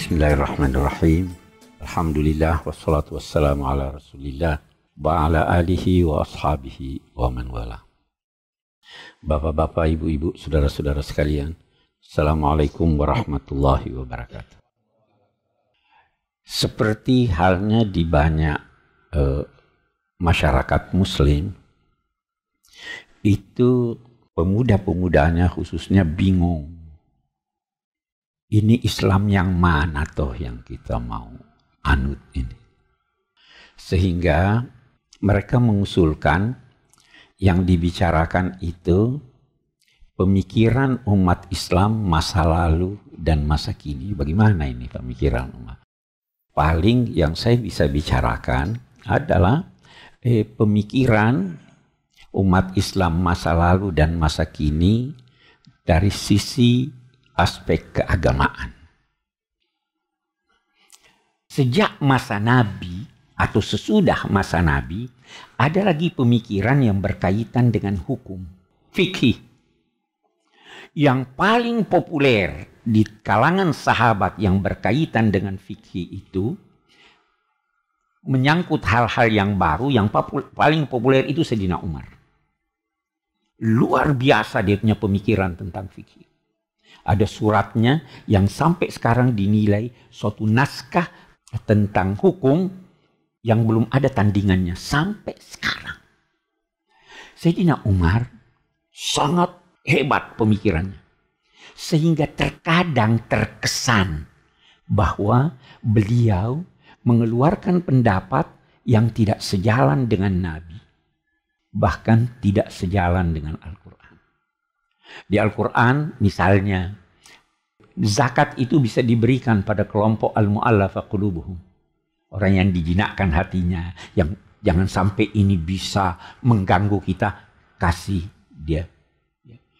Bismillahirrahmanirrahim. Alhamdulillah wassalatu wassalamu ala Rasulillah wa ala alihi wa ashabihi wa man wala. Bapak-bapak, ibu-ibu, saudara-saudara sekalian, Assalamualaikum warahmatullahi wabarakatuh. Seperti halnya di banyak masyarakat muslim, itu pemuda-pemudanya khususnya bingung. Ini Islam yang mana toh yang kita mau anut ini. Sehingga mereka mengusulkan yang dibicarakan itu pemikiran umat Islam masa lalu dan masa kini. Bagaimana ini pemikiran umat? Paling yang saya bisa bicarakan adalah pemikiran umat Islam masa lalu dan masa kini dari sisi aspek keagamaan. Sejak masa Nabi atau sesudah masa Nabi, ada lagi pemikiran yang berkaitan dengan hukum, fikih. Yang paling populer di kalangan sahabat yang berkaitan dengan fikih itu, menyangkut hal-hal yang baru, yang paling populer itu Sayyidina Umar. Luar biasa dia punya pemikiran tentang fikih. Ada suratnya yang sampai sekarang dinilai suatu naskah tentang hukum yang belum ada tandingannya sampai sekarang. Sayyidina Umar sangat hebat pemikirannya. Sehingga terkadang terkesan bahwa beliau mengeluarkan pendapat yang tidak sejalan dengan Nabi. Bahkan tidak sejalan dengan Al-Quran. Di Al-Quran misalnya, zakat itu bisa diberikan pada kelompok al-mu'allafa qulubuhum. Orang yang dijinakkan hatinya, yang jangan sampai ini bisa mengganggu kita, kasih dia.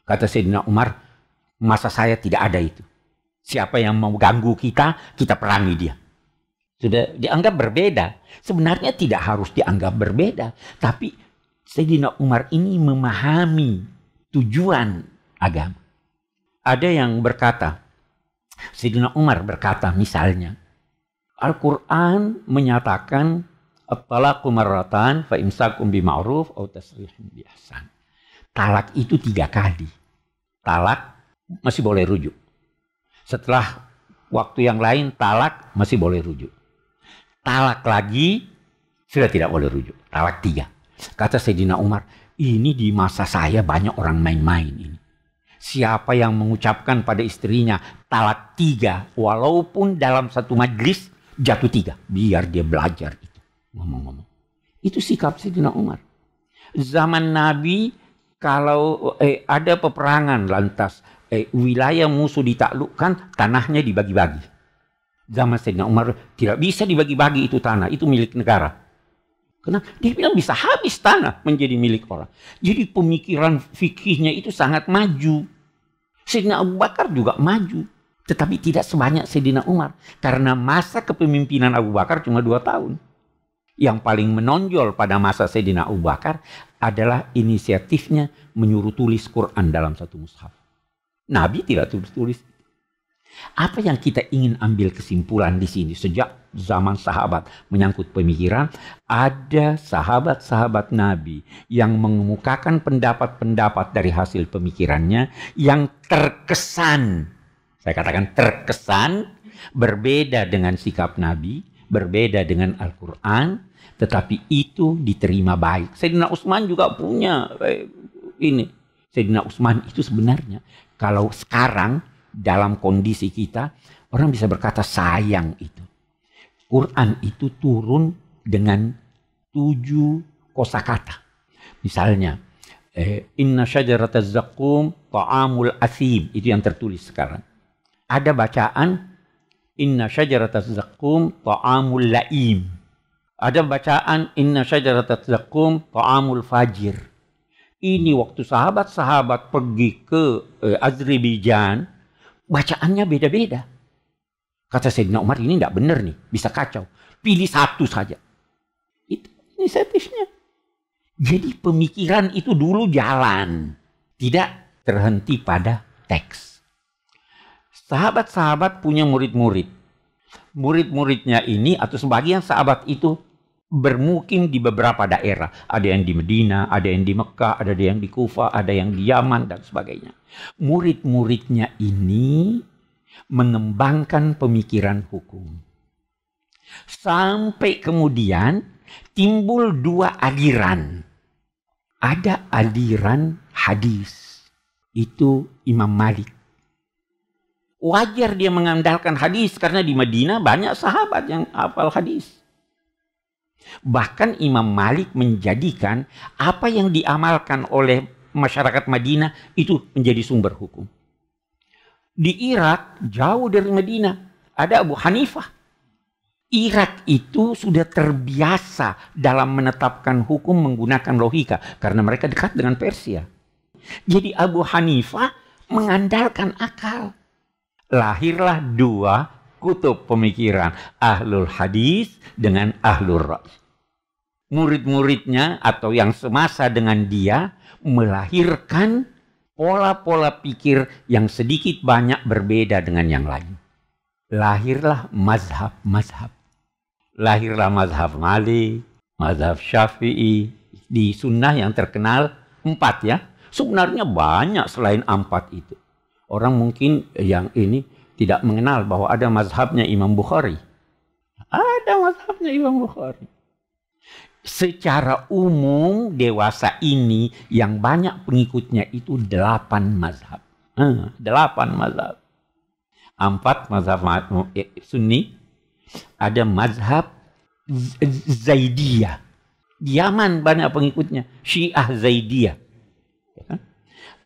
Kata Sayyidina Umar, masa saya tidak ada itu. Siapa yang mau ganggu kita, kita perangi dia. Sudah dianggap berbeda. Sebenarnya tidak harus dianggap berbeda. Tapi Sayyidina Umar ini memahami tujuan agama. Ada yang berkata, Sayyidina Umar berkata misalnya, Al-Quran menyatakan at-talaqu marratan fa imsakum bima'ruf aw tasrihun bi ihsan. Talak itu 3 kali. Talak masih boleh rujuk. Setelah waktu yang lain talak masih boleh rujuk. Talak lagi sudah tidak boleh rujuk. Talak 3. Kata Sayyidina Umar, ini di masa saya banyak orang main-main ini. Siapa yang mengucapkan pada istrinya talak 3, walaupun dalam satu majlis jatuh 3, biar dia belajar itu. Ngomong-ngomong. Itu sikap Sayyidina Umar. Zaman Nabi, kalau ada peperangan lantas wilayah musuh ditaklukkan, tanahnya dibagi-bagi. Zaman Sayyidina Umar tidak bisa dibagi-bagi itu tanah, itu milik negara. Karena dia bilang bisa habis tanah menjadi milik orang. Jadi pemikiran fikihnya itu sangat maju. Sayyidina Abu Bakar juga maju. Tetapi tidak sebanyak Sayyidina Umar. Karena masa kepemimpinan Abu Bakar cuma 2 tahun. Yang paling menonjol pada masa Sayyidina Abu Bakar adalah inisiatifnya menyuruh tulis Quran dalam satu mushaf. Nabi tidak tulis. Apa yang kita ingin ambil kesimpulan di sini sejak zaman sahabat menyangkut pemikiran, ada sahabat-sahabat Nabi yang mengemukakan pendapat-pendapat dari hasil pemikirannya yang terkesan, saya katakan terkesan, berbeda dengan sikap Nabi, berbeda dengan Al-Quran, tetapi itu diterima baik. Sayyidina Utsman juga punya ini. Sayyidina Utsman itu sebenarnya kalau sekarang dalam kondisi kita, orang bisa berkata sayang itu. Quran itu turun dengan 7 kosakata. Misalnya, inna syajarataz zaqqum ta'amul athim. Itu yang tertulis sekarang. Ada bacaan, inna syajarataz zaqqum ta'amul la'im. Ada bacaan, inna syajarataz zaqqum ta'amul fajir. Ini waktu sahabat-sahabat pergi ke Azerbaijan, bacaannya beda-beda. Kata Sayyidina Umar, ini tidak benar nih, bisa kacau. Pilih satu saja. Itu inisiatifnya. Jadi pemikiran itu dulu jalan. Tidak terhenti pada teks. Sahabat-sahabat punya murid-murid. Murid-muridnya ini atau sebagian sahabat itu bermukim di beberapa daerah. Ada yang di Medina, ada yang di Mekah, ada yang di Kufah, ada yang di Yaman, dan sebagainya. Murid-muridnya ini mengembangkan pemikiran hukum. Sampai kemudian timbul dua aliran. Ada aliran hadis. Itu Imam Malik. Wajar dia mengandalkan hadis karena di Madinah banyak sahabat yang hafal hadis. Bahkan Imam Malik menjadikan apa yang diamalkan oleh masyarakat Madinah itu menjadi sumber hukum. Di Irak, jauh dari Madinah, ada Abu Hanifah. Irak itu sudah terbiasa dalam menetapkan hukum menggunakan logika karena mereka dekat dengan Persia. Jadi Abu Hanifah mengandalkan akal. Lahirlah dua kutub pemikiran, ahlul hadis dengan ahlul ra'y. Murid-muridnya atau yang semasa dengan dia melahirkan pola-pola pikir yang sedikit banyak berbeda dengan yang lain. Lahirlah mazhab-mazhab. Lahirlah mazhab Malik, mazhab Syafi'i. Di sunnah yang terkenal 4 ya. Sebenarnya banyak selain 4 itu. Orang mungkin yang ini tidak mengenal bahwa ada mazhabnya Imam Bukhari. Ada mazhabnya Imam Bukhari. Secara umum dewasa ini yang banyak pengikutnya itu 8 mazhab. 8 mazhab. 4 mazhab Sunni. Ada mazhab Zaidiyah. Di Yaman banyak pengikutnya. Syiah Zaidiyah.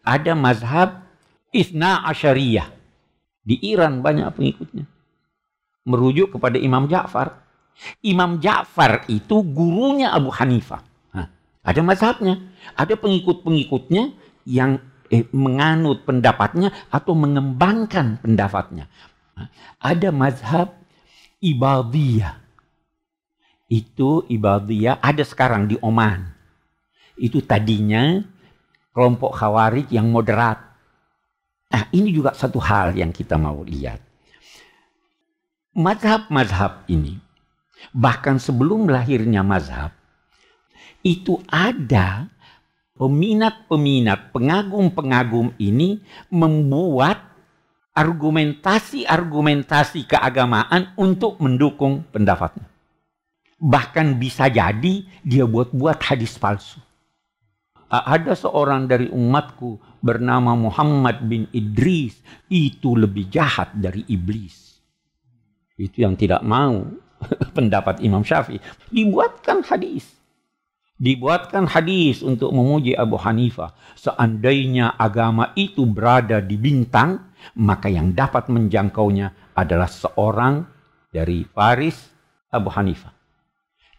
Ada mazhab Ithna Asyariyah. Di Iran banyak pengikutnya. Merujuk kepada Imam Ja'far. Imam Ja'far itu gurunya Abu Hanifah. Ada mazhabnya. Ada pengikut-pengikutnya yang menganut pendapatnya atau mengembangkan pendapatnya. Ada mazhab Ibadiyah. Itu Ibadiyah ada sekarang di Oman. Itu tadinya kelompok Khawarij yang moderat. Nah, ini juga satu hal yang kita mau lihat. Mazhab-mazhab ini, bahkan sebelum lahirnya mazhab, itu ada peminat-peminat, pengagum-pengagum ini membuat argumentasi-argumentasi keagamaan untuk mendukung pendapatnya. Bahkan bisa jadi dia buat-buat hadis palsu. Ada seorang dari umatku bernama Muhammad bin Idris, itu lebih jahat dari iblis. Itu yang tidak mau pendapat Imam Syafi'i. Dibuatkan hadis. Dibuatkan hadis untuk memuji Abu Hanifah. Seandainya agama itu berada di bintang, maka yang dapat menjangkaunya adalah seorang dari Faris Abu Hanifah.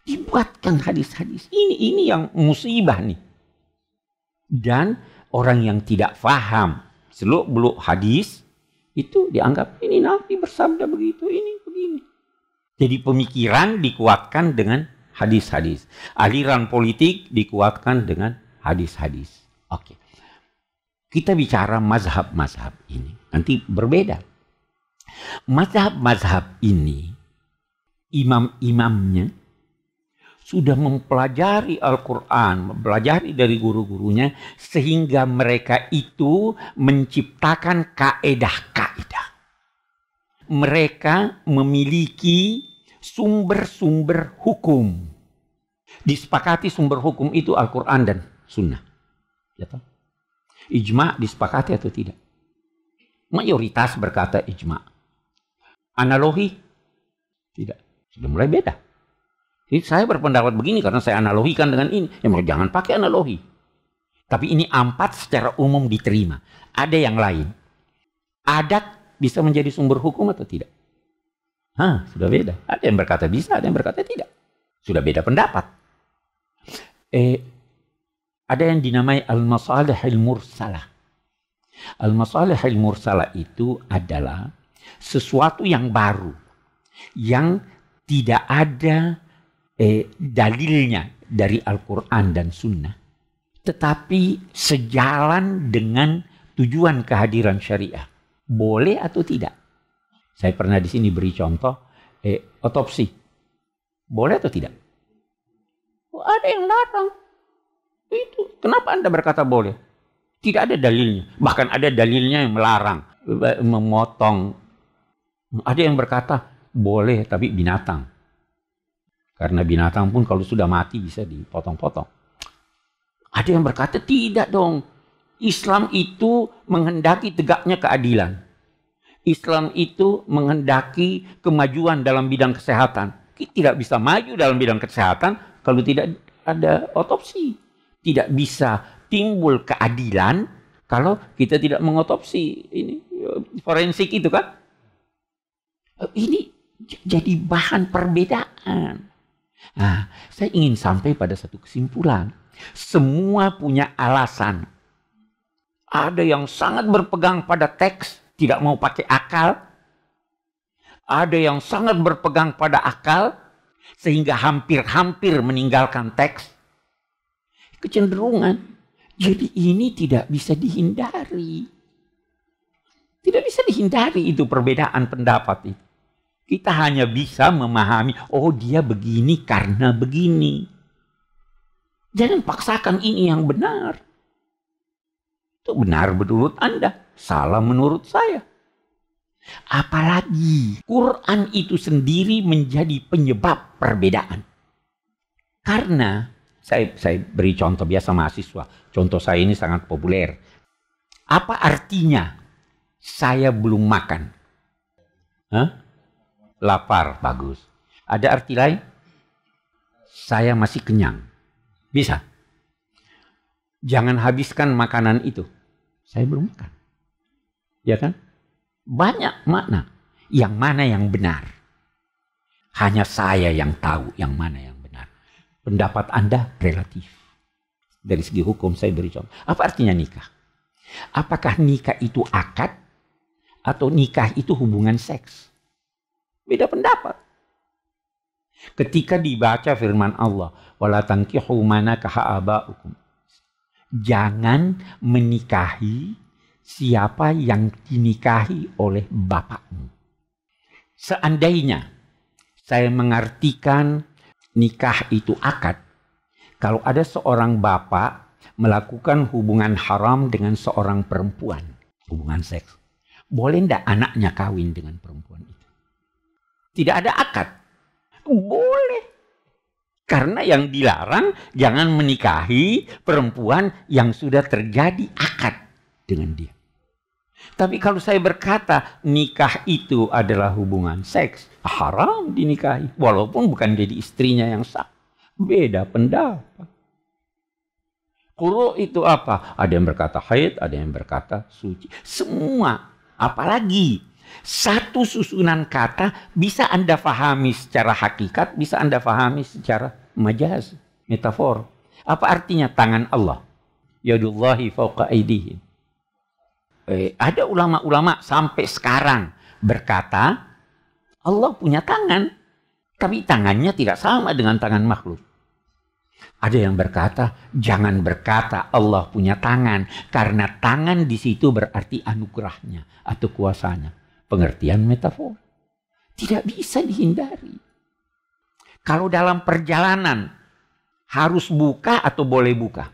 Dibuatkan hadis-hadis. Ini yang musibah nih. Dan orang yang tidak faham seluk-beluk hadis itu dianggap ini Nabi bersabda begitu, ini begini. Jadi pemikiran dikuatkan dengan hadis-hadis. Aliran politik dikuatkan dengan hadis-hadis. Oke. Kita bicara mazhab-mazhab ini. Nanti berbeda. Mazhab-mazhab ini imam-imamnya sudah mempelajari Al-Quran, mempelajari dari guru-gurunya, sehingga mereka itu menciptakan kaedah-kaedah. Mereka memiliki sumber-sumber hukum. Disepakati sumber hukum itu Al-Quran dan Sunnah. Ya, ijma disepakati atau tidak? Mayoritas berkata ijma. Analogi? Tidak. Sudah mulai beda. Jadi saya berpendapat begini karena saya analogikan dengan ini. Ya, jangan pakai analogi. Tapi ini 4 secara umum diterima. Ada yang lain. Adat bisa menjadi sumber hukum atau tidak? Sudah beda. Ada yang berkata bisa, ada yang berkata tidak. Sudah beda pendapat. Ada yang dinamai al-masalihil mursalah. Al-masalihil mursalah itu adalah sesuatu yang baru. Yang tidak ada dalilnya dari Al-Quran dan Sunnah, tetapi sejalan dengan tujuan kehadiran syariah. Boleh atau tidak? Saya pernah di sini beri contoh, otopsi. Boleh atau tidak? Ada yang larang. Itu kenapa Anda berkata boleh? Tidak ada dalilnya. Bahkan ada dalilnya yang melarang memotong. Ada yang berkata boleh tapi binatang. Karena binatang pun kalau sudah mati bisa dipotong-potong. Ada yang berkata tidak dong. Islam itu menghendaki tegaknya keadilan. Islam itu menghendaki kemajuan dalam bidang kesehatan. Kita tidak bisa maju dalam bidang kesehatan kalau tidak ada otopsi. Tidak bisa timbul keadilan kalau kita tidak mengotopsi. Ini forensik itu kan. Ini jadi bahan perbedaan. Nah, saya ingin sampai pada satu kesimpulan. Semua punya alasan. Ada yang sangat berpegang pada teks, tidak mau pakai akal. Ada yang sangat berpegang pada akal, sehingga hampir-hampir meninggalkan teks. Kecenderungan. Jadi ini tidak bisa dihindari. Tidak bisa dihindari itu perbedaan pendapat itu. Kita hanya bisa memahami, oh dia begini karena begini. Jangan paksakan ini yang benar. Itu benar menurut Anda, salah menurut saya. Apalagi Quran itu sendiri menjadi penyebab perbedaan. Karena saya beri contoh biasa mahasiswa. Contoh saya ini sangat populer. Apa artinya saya belum makan? Lapar, bagus. Ada arti lain? Saya masih kenyang. Bisa. Jangan habiskan makanan itu. Saya belum makan. Ya kan? Banyak makna. Yang mana yang benar? Hanya saya yang tahu yang mana yang benar. Pendapat Anda relatif. Dari segi hukum saya beri contoh. Apa artinya nikah? Apakah nikah itu akad? Atau nikah itu hubungan seks? Beda pendapat. Ketika dibaca firman Allah, wala tankihu ma nakaha aba'ukum. Jangan menikahi siapa yang dinikahi oleh bapakmu. Seandainya saya mengartikan nikah itu akad, kalau ada seorang bapak melakukan hubungan haram dengan seorang perempuan, hubungan seks, boleh ndak anaknya kawin dengan perempuan itu? Tidak ada akad. Boleh. Karena yang dilarang jangan menikahi perempuan yang sudah terjadi akad dengan dia. Tapi kalau saya berkata nikah itu adalah hubungan seks, haram dinikahi. Walaupun bukan jadi istrinya yang sah. Beda pendapat. Quru itu apa? Ada yang berkata haid, ada yang berkata suci. Semua. Apalagi satu susunan kata bisa Anda fahami secara hakikat, bisa Anda fahami secara majaz, metafor. Apa artinya tangan Allah? Yadullahi fawqa aydihim. Ada ulama-ulama sampai sekarang berkata Allah punya tangan, tapi tangannya tidak sama dengan tangan makhluk. Ada yang berkata jangan berkata Allah punya tangan, karena tangan di situ berarti anugerahnya atau kuasanya. Pengertian metafor. Tidak bisa dihindari. Kalau dalam perjalanan harus buka atau boleh buka?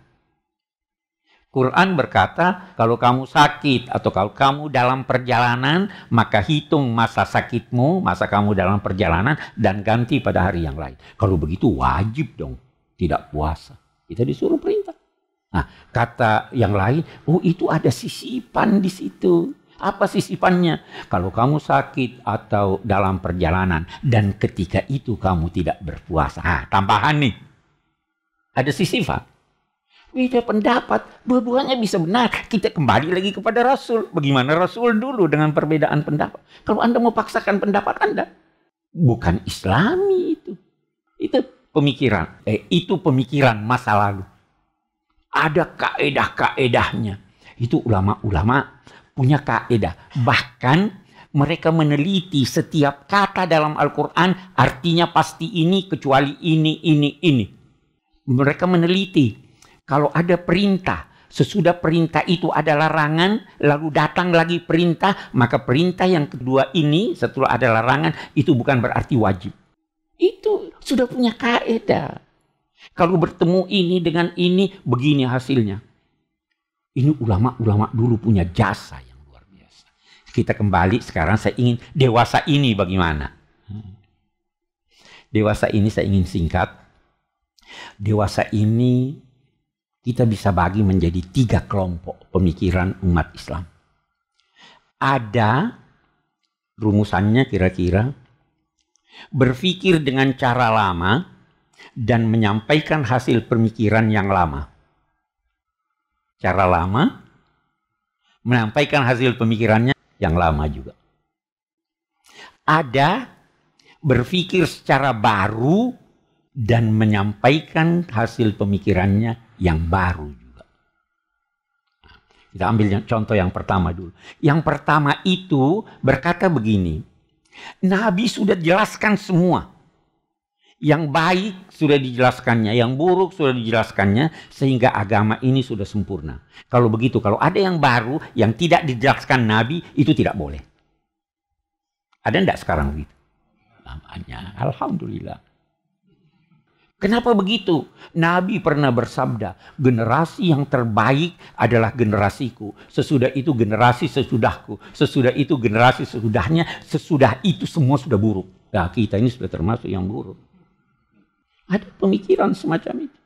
Quran berkata kalau kamu sakit atau kalau kamu dalam perjalanan maka hitung masa sakitmu, masa kamu dalam perjalanan dan ganti pada hari yang lain. Kalau begitu wajib dong tidak puasa. Kita disuruh perintah. Nah, kata yang lain, oh itu ada sisipan di situ. Apa sisipannya? Kalau kamu sakit atau dalam perjalanan dan ketika itu kamu tidak berpuasa. Nah, tambahan nih. Ada sisipan. Beda pendapat. Dua-duanya bisa benar. Kita kembali lagi kepada Rasul. Bagaimana Rasul dulu dengan perbedaan pendapat. Kalau Anda mau paksakan pendapat Anda. Bukan Islami itu. Itu pemikiran. Itu pemikiran masa lalu. Ada kaedah-kaedahnya. Itu ulama-ulama punya kaedah. Bahkan mereka meneliti setiap kata dalam Al-Quran artinya pasti ini kecuali ini. Mereka meneliti. Kalau ada perintah sesudah perintah itu ada larangan, lalu datang lagi perintah, maka perintah yang kedua ini setelah ada larangan itu bukan berarti wajib. Itu sudah punya kaidah. Kalau bertemu ini dengan ini, begini hasilnya. Ini ulama-ulama dulu punya jasa yang luar biasa. Kita kembali sekarang, saya ingin dewasa ini bagaimana? Dewasa ini saya ingin singkat. Dewasa ini kita bisa bagi menjadi 3 kelompok pemikiran umat Islam. Ada rumusannya kira-kira berpikir dengan cara lama dan menyampaikan hasil pemikiran yang lama. Cara lama menyampaikan hasil pemikirannya yang lama juga. Ada berpikir secara baru dan menyampaikan hasil pemikirannya yang baru juga. Kita ambil contoh yang pertama dulu. Yang pertama itu berkata begini, Nabi sudah jelaskan semua. Yang baik sudah dijelaskannya, yang buruk sudah dijelaskannya, sehingga agama ini sudah sempurna. Kalau begitu, kalau ada yang baru yang tidak dijelaskan Nabi, itu tidak boleh. Ada enggak sekarang begitu? Namanya, alhamdulillah. Kenapa begitu? Nabi pernah bersabda, generasi yang terbaik adalah generasiku. Sesudah itu generasi sesudahku. Sesudah itu generasi sesudahnya. Sesudah itu semua sudah buruk. Nah, kita ini sudah termasuk yang buruk. Ada pemikiran semacam itu.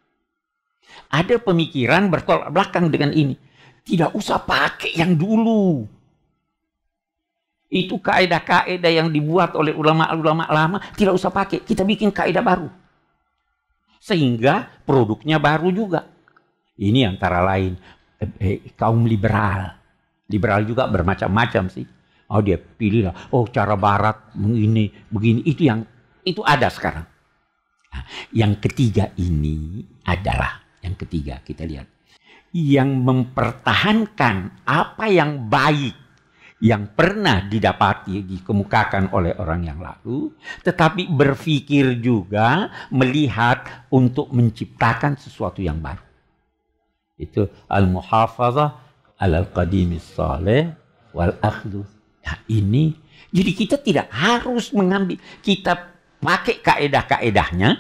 Ada pemikiran bertolak belakang dengan ini. Tidak usah pakai yang dulu. Itu kaidah-kaidah yang dibuat oleh ulama-ulama lama. Tidak usah pakai. Kita bikin kaidah baru. Sehingga produknya baru juga. Ini antara lain kaum liberal. Liberal juga bermacam-macam sih. Oh, dia pilih lah. Oh, cara barat begini, begini. Itu ada sekarang. Nah, yang ketiga ini adalah, yang ketiga kita lihat. Yang mempertahankan apa yang baik yang pernah didapati, dikemukakan oleh orang yang lalu, tetapi berpikir juga melihat untuk menciptakan sesuatu yang baru. Itu al-muhafazah al-qadimis salih wal-akhdhu. Nah, ini, jadi kita tidak harus mengambil, kita pakai kaedah-kaedahnya,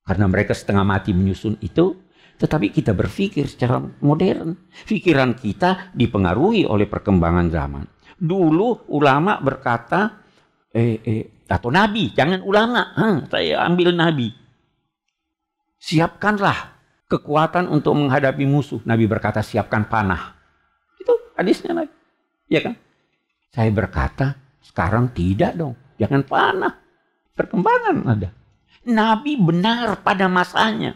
karena mereka setengah mati menyusun itu, tetapi kita berpikir secara modern. Pikiran kita dipengaruhi oleh perkembangan zaman. Dulu ulama berkata, atau nabi, jangan ulama, saya ambil nabi. Siapkanlah kekuatan untuk menghadapi musuh. Nabi berkata, siapkan panah. Itu hadisnya Nabi. Ya kan? Saya berkata, sekarang tidak dong, jangan panah. Perkembangan ada. Nabi benar pada masanya.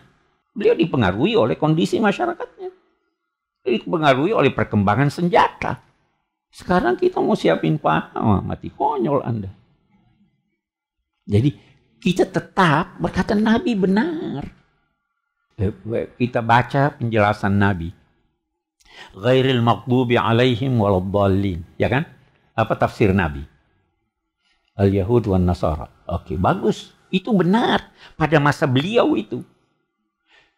Beliau dipengaruhi oleh kondisi masyarakatnya. Dipengaruhi oleh perkembangan senjata. Sekarang kita mau siapin panah, mati konyol Anda. Jadi kita tetap berkata Nabi benar. Kita baca penjelasan Nabi. Ghairil maghdubi alaihim waladdallin. Ya kan? Apa tafsir Nabi? Al-Yahud wan Nasara. Oke, bagus. Itu benar pada masa beliau itu.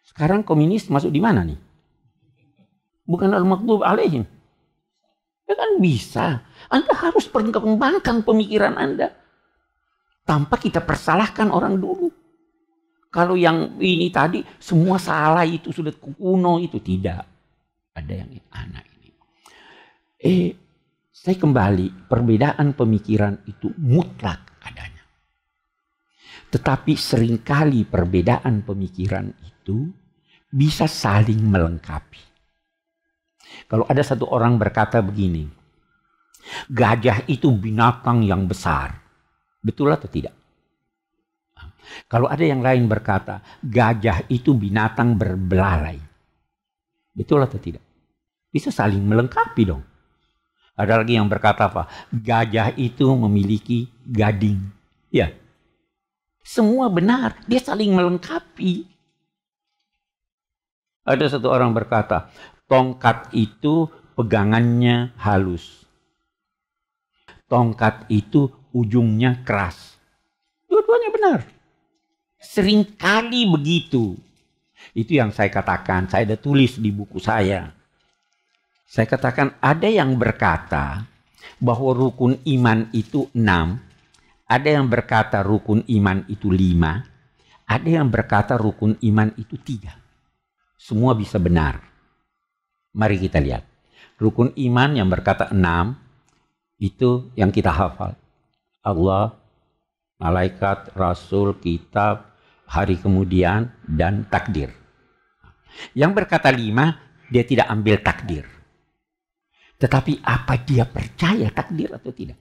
Sekarang komunis masuk di mana nih? Bukan al-maghdub alaihim. Ya kan bisa. Anda harus perkembangkan pemikiran Anda. Tanpa kita persalahkan orang dulu. Kalau yang ini tadi semua salah itu sudah kuno itu tidak. Ada yang anak ini. Saya kembali, perbedaan pemikiran itu mutlak adanya. Tetapi seringkali perbedaan pemikiran itu bisa saling melengkapi. Kalau ada satu orang berkata begini, gajah itu binatang yang besar. Betul atau tidak? Kalau ada yang lain berkata, gajah itu binatang berbelalai. Betul atau tidak? Bisa saling melengkapi dong. Ada lagi yang berkata apa? Gajah itu memiliki gading. Ya. Semua benar. Dia saling melengkapi. Ada satu orang berkata, tongkat itu pegangannya halus. Tongkat itu ujungnya keras. Dua-duanya benar. Seringkali begitu. Itu yang saya katakan. Saya ada tulis di buku saya. Saya katakan ada yang berkata bahwa rukun iman itu 6, ada yang berkata rukun iman itu 5, ada yang berkata rukun iman itu 3. Semua bisa benar. Mari kita lihat. Rukun iman yang berkata 6, itu yang kita hafal. Allah, malaikat, rasul, kitab, hari kemudian, dan takdir. Yang berkata 5, dia tidak ambil takdir. Tetapi apa dia percaya takdir atau tidak?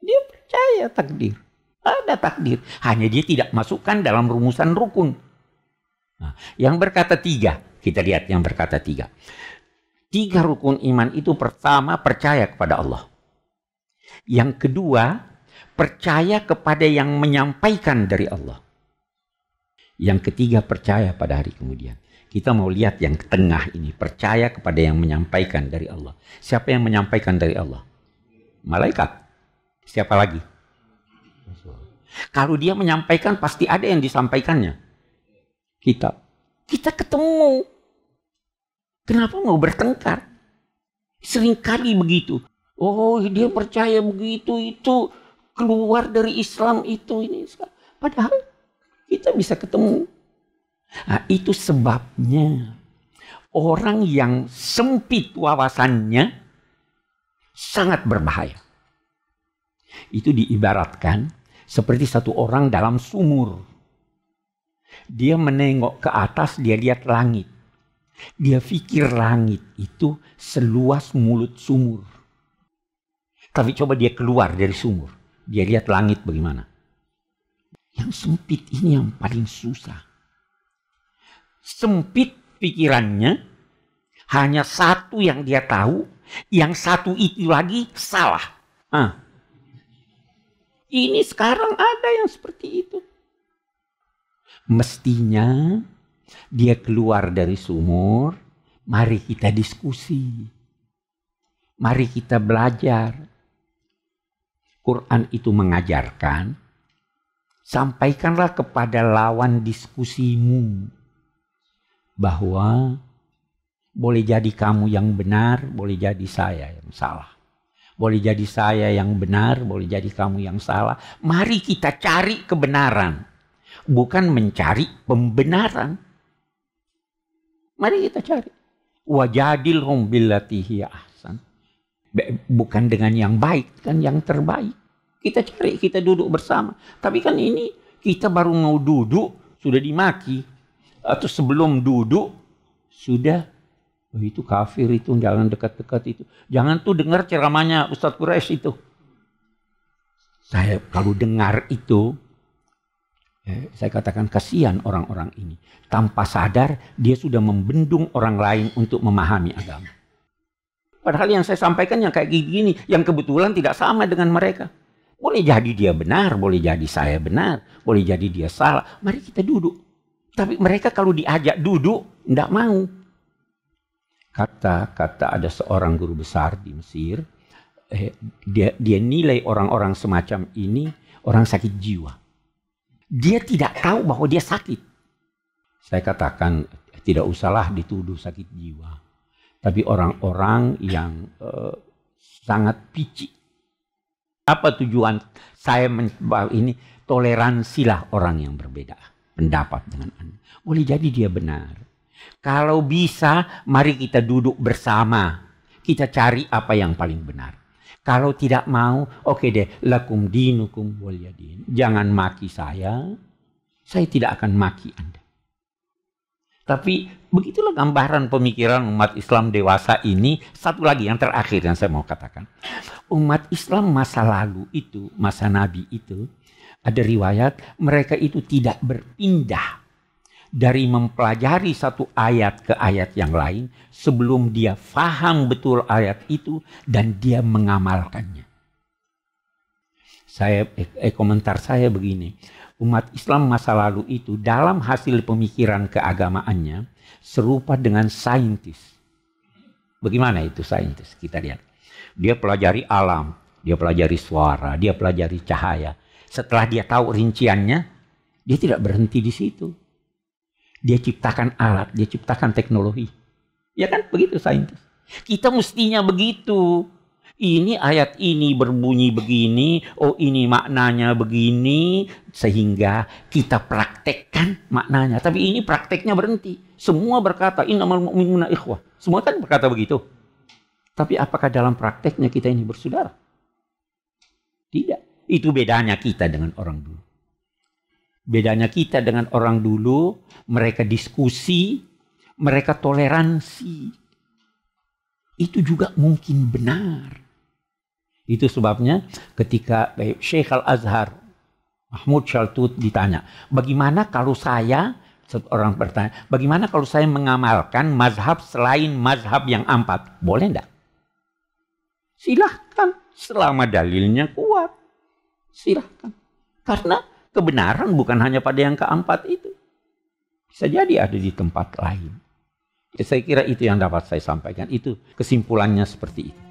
Dia percaya takdir. Ada takdir. Hanya dia tidak masukkan dalam rumusan rukun. Nah, yang berkata 3, kita lihat yang berkata 3. 3 rukun iman itu pertama percaya kepada Allah. Yang kedua, percaya kepada yang menyampaikan dari Allah. Yang ketiga, percaya pada hari kemudian. Kita mau lihat yang tengah ini, percaya kepada yang menyampaikan dari Allah. Siapa yang menyampaikan dari Allah? Malaikat. Siapa lagi? Kalau dia menyampaikan, pasti ada yang disampaikannya. Kita ketemu. Kenapa mau bertengkar? Seringkali begitu. Oh, dia percaya begitu, itu keluar dari Islam itu ini. Padahal kita bisa ketemu. Nah, itu sebabnya orang yang sempit wawasannya sangat berbahaya. Itu diibaratkan seperti satu orang dalam sumur. Dia menengok ke atas, dia lihat langit. Dia pikir langit itu seluas mulut sumur. Tapi coba dia keluar dari sumur. Dia lihat langit bagaimana. Yang sempit ini yang paling susah. Sempit pikirannya, hanya satu yang dia tahu, yang satu itu lagi salah. Ini sekarang ada yang seperti itu. Mestinya dia keluar dari sumur, mari kita diskusi. Mari kita belajar. Quran itu mengajarkan, sampaikanlah kepada lawan diskusimu bahwa boleh jadi kamu yang benar, boleh jadi saya yang salah. Boleh jadi saya yang benar, boleh jadi kamu yang salah. Mari kita cari kebenaran, bukan mencari pembenaran. Mari kita cari. Wajadilhum billati hiya ahsan. Bukan dengan yang baik, kan yang terbaik. Kita cari, kita duduk bersama. Tapi kan ini kita baru mau duduk, sudah dimaki. Atau sebelum duduk, sudah, oh itu kafir itu, jangan dekat-dekat itu. Jangan tuh dengar ceramahnya Ustadz Quraisy itu. Saya kalau dengar itu, saya katakan kasihan orang-orang ini. Tanpa sadar, dia sudah membendung orang lain untuk memahami agama. Padahal yang saya sampaikan yang kayak gini, yang kebetulan tidak sama dengan mereka. Boleh jadi dia benar, boleh jadi saya benar, boleh jadi dia salah. Mari kita duduk. Tapi mereka kalau diajak duduk, tidak mau. Kata ada seorang guru besar di Mesir, dia nilai orang-orang semacam ini orang sakit jiwa. Dia tidak tahu bahwa dia sakit. Saya katakan tidak usahlah dituduh sakit jiwa. Tapi orang-orang yang sangat picik. Apa tujuan saya mencoba ini? Toleransilah orang yang berbeda pendapat dengan Anda. Boleh jadi dia benar. Kalau bisa, mari kita duduk bersama. Kita cari apa yang paling benar. Kalau tidak mau, oke deh, lakum dinukum waliyadin. Jangan maki saya tidak akan maki Anda. Tapi begitulah gambaran pemikiran umat Islam dewasa ini. Satu lagi yang terakhir yang saya mau katakan. Umat Islam masa lalu itu, masa Nabi itu, ada riwayat mereka itu tidak berpindah dari mempelajari satu ayat ke ayat yang lain sebelum dia faham betul ayat itu dan dia mengamalkannya. Komentar saya begini, umat Islam masa lalu itu dalam hasil pemikiran keagamaannya serupa dengan saintis. Bagaimana itu saintis? Kita lihat. Dia pelajari alam, dia pelajari suara, dia pelajari cahaya. Setelah dia tahu rinciannya, dia tidak berhenti di situ. Dia ciptakan alat, dia ciptakan teknologi. Ya kan begitu saintis. Kita mestinya begitu. Ini ayat ini berbunyi begini, oh ini maknanya begini, sehingga kita praktekkan maknanya. Tapi ini prakteknya berhenti. Semua berkata, innamal mu'minuna ikhwah. Semua kan berkata begitu. Tapi apakah dalam prakteknya kita ini bersaudara? Tidak. Itu bedanya kita dengan orang dulu. Bedanya kita dengan orang dulu, mereka diskusi, mereka toleransi. Itu juga mungkin benar. Itu sebabnya ketika Syekh Al-Azhar Mahmud Shaltut ditanya, bagaimana kalau saya, seorang bertanya, bagaimana kalau saya mengamalkan mazhab selain mazhab yang 4? Boleh enggak? Silahkan, selama dalilnya kuat. Silahkan. Karena kebenaran bukan hanya pada yang keempat itu. Bisa jadi ada di tempat lain. Saya kira itu yang dapat saya sampaikan. Itu kesimpulannya seperti itu.